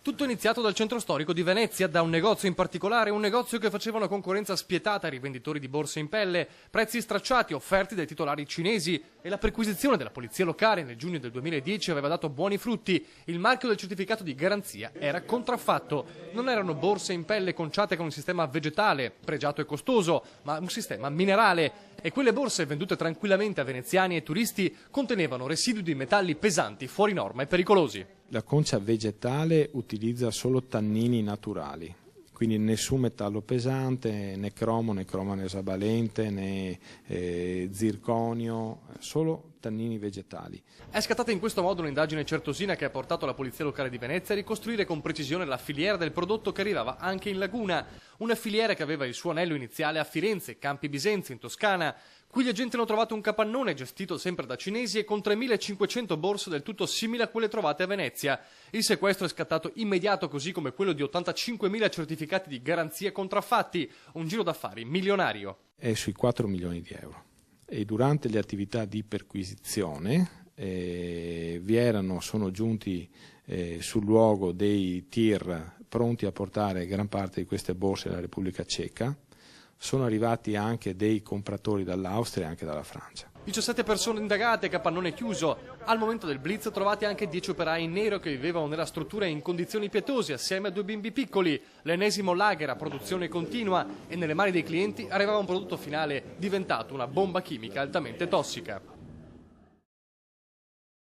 Tutto iniziato dal centro storico di Venezia, da un negozio in particolare, un negozio che faceva una concorrenza spietata ai rivenditori di borse in pelle, prezzi stracciati offerti dai titolari cinesi e la perquisizione della polizia locale nel giugno del 2010 aveva dato buoni frutti. Il marchio del certificato di garanzia era contraffatto. Non erano borse in pelle conciate con un sistema vegetale, pregiato e costoso, ma un sistema minerale. E quelle borse vendute tranquillamente a veneziani e turisti contenevano residui di metalli pesanti, fuori norma e pericolosi. La concia vegetale utilizza solo tannini naturali, quindi nessun metallo pesante, né cromano esavalente, né zirconio, solo tannini vegetali. È scattata in questo modo un'indagine certosina che ha portato la polizia locale di Venezia a ricostruire con precisione la filiera del prodotto che arrivava anche in laguna, una filiera che aveva il suo anello iniziale a Firenze, Campi Bisenzio, in Toscana. Qui gli agenti hanno trovato un capannone gestito sempre da cinesi e con 3.500 borse del tutto simili a quelle trovate a Venezia. Il sequestro è scattato immediato, così come quello di 85.000 certificati di garanzia contraffatti, un giro d'affari milionario. È sui 4 milioni di euro. E durante le attività di perquisizione sono giunti sul luogo dei tir pronti a portare gran parte di queste borse alla Repubblica Ceca. Sono arrivati anche dei compratori dall'Austria e anche dalla Francia. 17 persone indagate, capannone chiuso. Al momento del blitz trovati anche 10 operai in nero che vivevano nella struttura in condizioni pietose assieme a 2 bimbi piccoli. L'ennesimo lager a produzione continua e nelle mani dei clienti arrivava un prodotto finale diventato una bomba chimica altamente tossica.